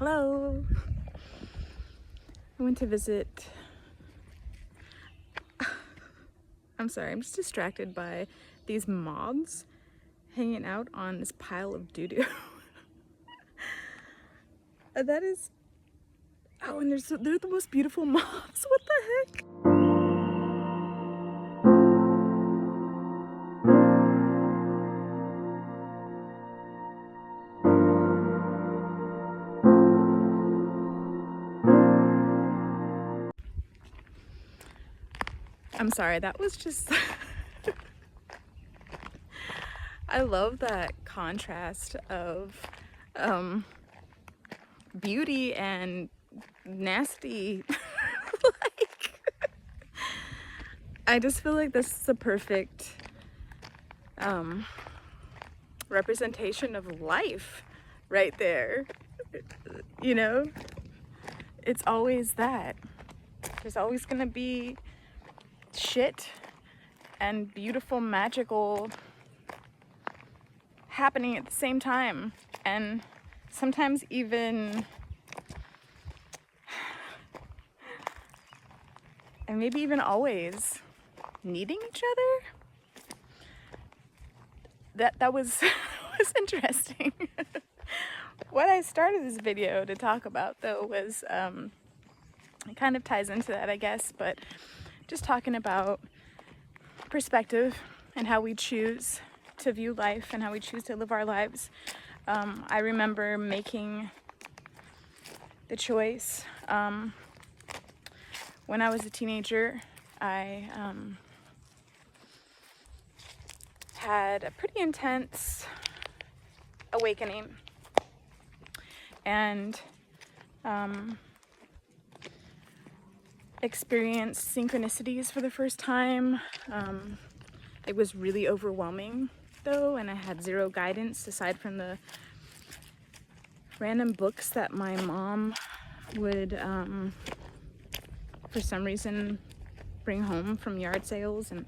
Hello. I went to visit. I'm sorry, I'm just distracted by these moths hanging out on this pile of doo-doo. That is. Oh, and they're the most beautiful moths. What the heck? I'm sorry, that was just. I love that contrast of beauty and nasty. Like, I just feel like this is the perfect representation of life right there. You know, it's always that. There's always gonna be shit and beautiful, magical happening at the same time, and sometimes even, and maybe even always, needing each other. That was was interesting. What I started this video to talk about, though, was it kind of ties into that, I guess, but just talking about perspective and how we choose to view life and how we choose to live our lives. I remember making the choice when I was a teenager. I had a pretty intense awakening, and experienced synchronicities for the first time. It was really overwhelming, though, and I had zero guidance aside from the random books that my mom would, for some reason, bring home from yard sales and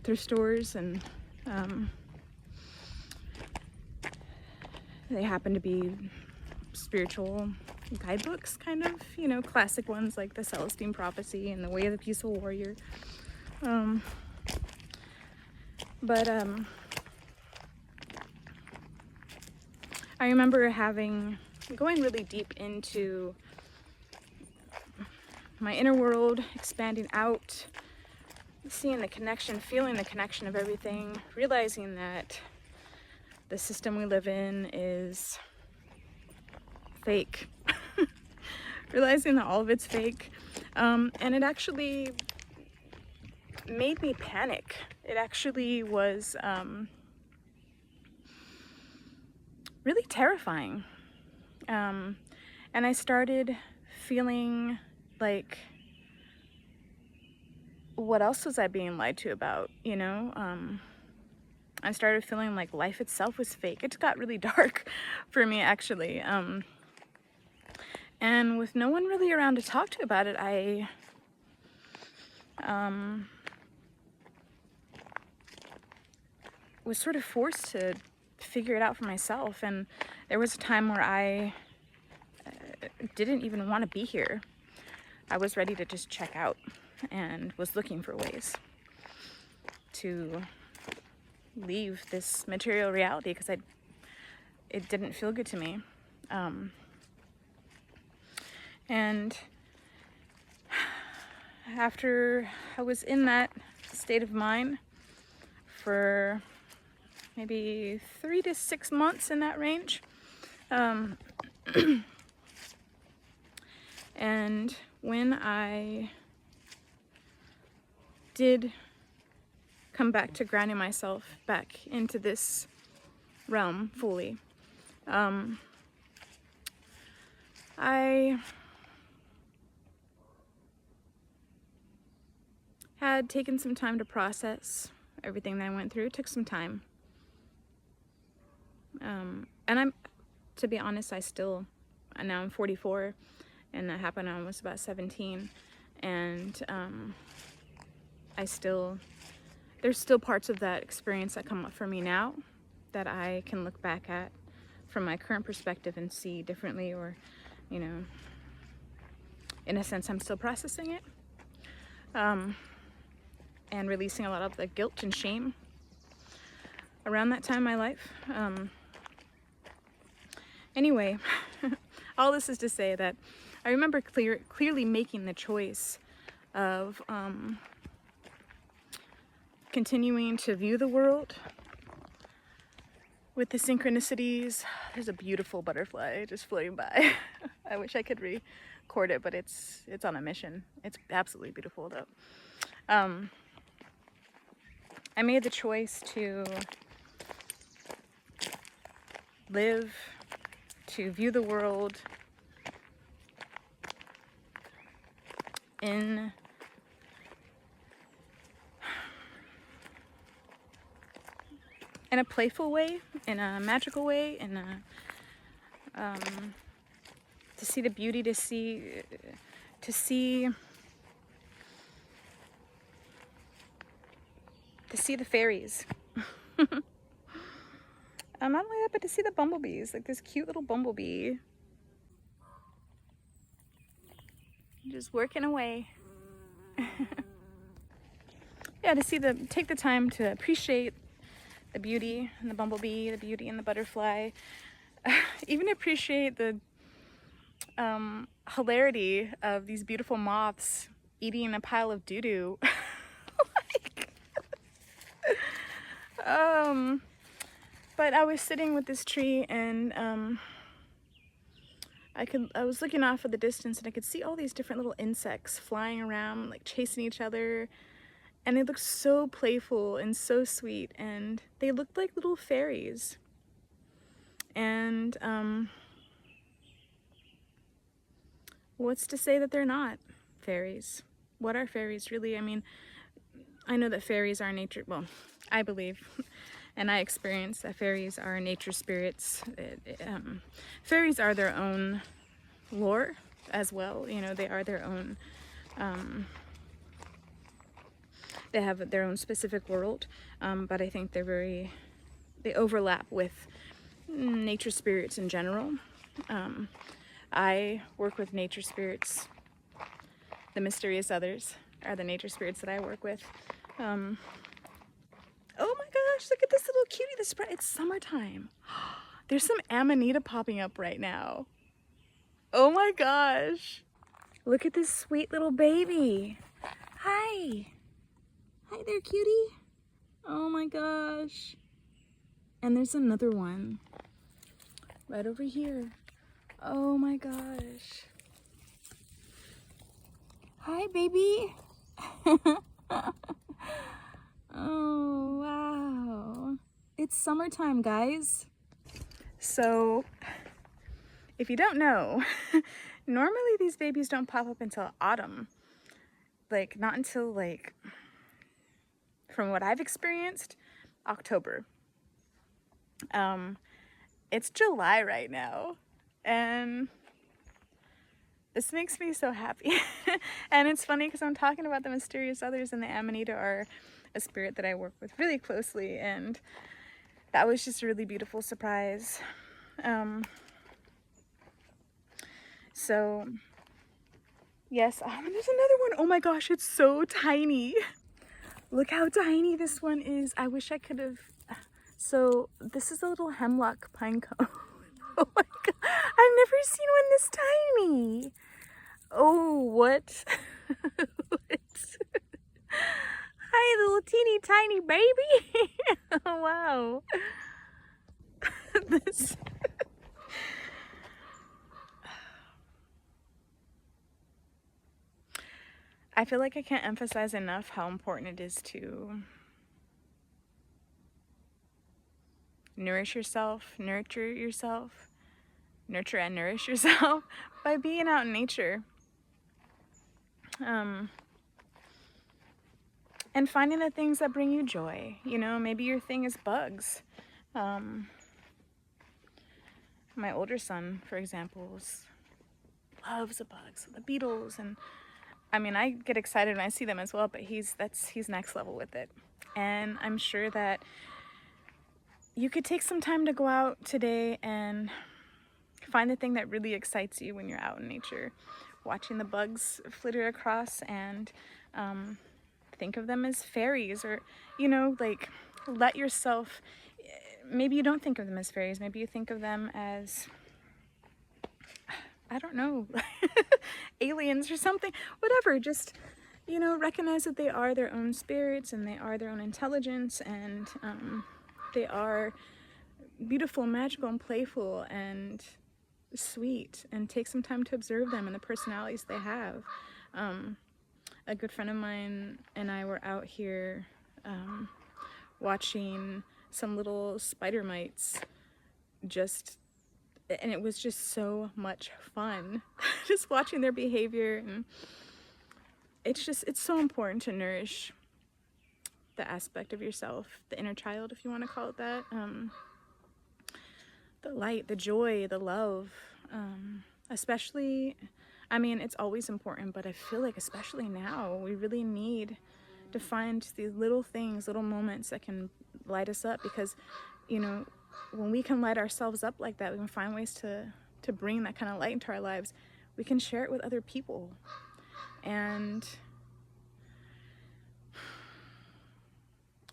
thrift stores, and they happened to be spiritual guidebooks, kind of, you know, classic ones like the Celestine Prophecy and the Way of the Peaceful Warrior. I remember going really deep into my inner world, expanding out, seeing the connection, feeling the connection of everything, realizing that the system we live in is fake. Realizing that all of it's fake. And it actually made me panic. It actually was really terrifying. And I started feeling like, what else was I being lied to about, you know? I started feeling like life itself was fake. It got really dark for me, actually. And with no one really around to talk to about it, I was sort of forced to figure it out for myself. And there was a time where I didn't even want to be here. I was ready to just check out and was looking for ways to leave this material reality because it didn't feel good to me. And after I was in that state of mind for maybe 3 to 6 months, in that range, and when I did come back to grounding myself back into this realm fully, I had taken some time to process everything that I went through. It took some time. And to be honest, now I'm 44, and that happened when I was about 17. And there's still parts of that experience that come up for me now that I can look back at from my current perspective and see differently, or you know, in a sense, I'm still processing it, and releasing a lot of the guilt and shame around that time in my life. Anyway, all this is to say that I remember clearly making the choice of continuing to view the world with the synchronicities. There's a beautiful butterfly just floating by. I wish I could record it, but it's on a mission. It's absolutely beautiful though. I made the choice to live, to view the world in a playful way, in a magical way, in a to see the beauty, to see the fairies. Not only that, but to see the bumblebees, like this cute little bumblebee just working away. Yeah, to take the time to appreciate the beauty in the bumblebee, the beauty in the butterfly, even appreciate the hilarity of these beautiful moths eating a pile of doo-doo. But I was sitting with this tree, and I was looking off at the distance, and I could see all these different little insects flying around, like chasing each other, and they looked so playful and so sweet, and they looked like little fairies. And what's to say that they're not fairies? What are fairies really? I mean, I know that fairies are nature, well, I believe and I experience that fairies are nature spirits. Fairies are their own lore as well. You know, they are their own, they have their own specific world, but I think they overlap with nature spirits in general. I work with nature spirits. The mysterious others are the nature spirits that I work with. Oh my gosh, look at this little cutie. It's summertime. There's some amanita popping up right now. Oh my gosh. Look at this sweet little baby. Hi. Hi there, cutie. Oh my gosh. And there's another one right over here. Oh my gosh. Hi, baby. Oh, wow. It's summertime, guys. So, if you don't know, normally these babies don't pop up until autumn. Like, not until, like, from what I've experienced, October. It's July right now, and this makes me so happy. And it's funny because I'm talking about the mysterious others, and the amanita are a spirit that I work with really closely, and that was just a really beautiful surprise. So yes, there's another one. Oh my gosh, it's so tiny. Look how tiny this one is. I wish I could have. So this is a little hemlock pine cone. Oh my god, I've never seen one this tiny. Oh, what? What? Hi, little teeny tiny baby. Oh, wow. This. I feel like I can't emphasize enough how important it is to nourish yourself, nurture yourself, nurture and nourish yourself by being out in nature. And finding the things that bring you joy. You know, maybe your thing is bugs. My older son, for example, loves the bugs, the beetles, and I mean, I get excited when I see them as well, but he's next level with it. And I'm sure that you could take some time to go out today and Find the thing that really excites you when you're out in nature, watching the bugs flitter across, and think of them as fairies, or, you know, like, let yourself, maybe you don't think of them as fairies, maybe you think of them as, I don't know, aliens or something, whatever. Just, you know, recognize that they are their own spirits, and they are their own intelligence, and they are beautiful, magical, and playful, and sweet, and take some time to observe them and the personalities they have. A good friend of mine and I were out here watching some little spider mites, and it was just so much fun just watching their behavior. And it's so important to nourish the aspect of yourself, the inner child, if you want to call it that, the light, the joy, the love, especially, I mean, it's always important, but I feel like especially now, we really need to find these little things, little moments that can light us up, because, you know, when we can light ourselves up like that, we can find ways to bring that kind of light into our lives. We can share it with other people. And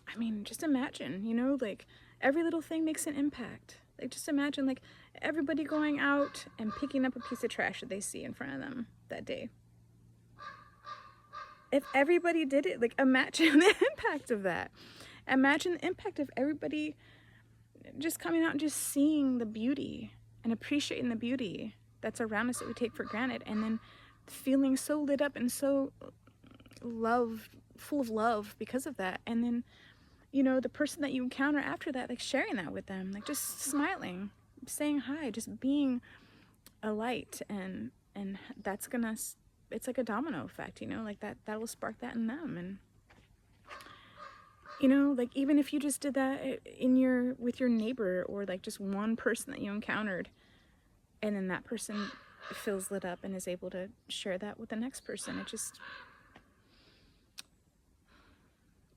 I mean, just imagine, you know, like, every little thing makes an impact. Like, just imagine, like, everybody going out and picking up a piece of trash that they see in front of them that day. If everybody did it, like, imagine the impact of that. Imagine the impact of everybody just coming out and just seeing the beauty and appreciating the beauty that's around us that we take for granted, and then feeling so lit up and so full of love because of that. And then, you know, the person that you encounter after that, like, sharing that with them, like, just smiling, saying hi, just being a light, and that's gonna, it's like a domino effect, you know, like that will spark that in them. And, you know, like, even if you just did that with your neighbor, or like just one person that you encountered, and then that person feels lit up and is able to share that with the next person,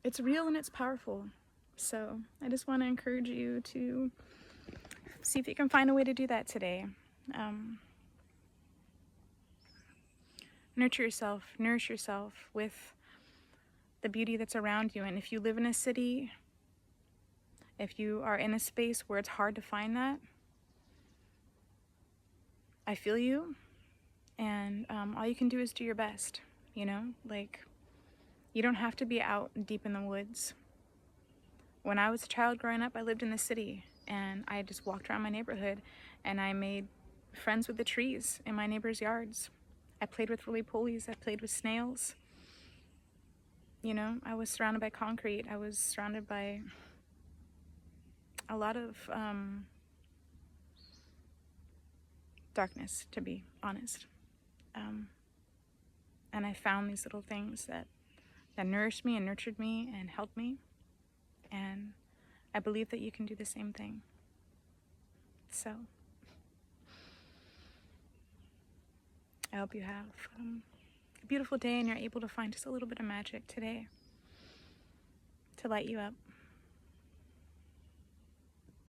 it's real and it's powerful. So I just want to encourage you to see if you can find a way to do that today. Nurture yourself, nourish yourself with the beauty that's around you. And if you live in a city, if you are in a space where it's hard to find that, I feel you. And all you can do is do your best, you know? Like, you don't have to be out deep in the woods. When I was a child growing up, I lived in the city, and I just walked around my neighborhood, and I made friends with the trees in my neighbors' yards. I played with roly-polies, I played with snails. You know, I was surrounded by concrete. I was surrounded by a lot of darkness, to be honest. And I found these little things that nourished me and nurtured me and helped me. And I believe that you can do the same thing. So I hope you have a beautiful day, and you're able to find just a little bit of magic today to light you up.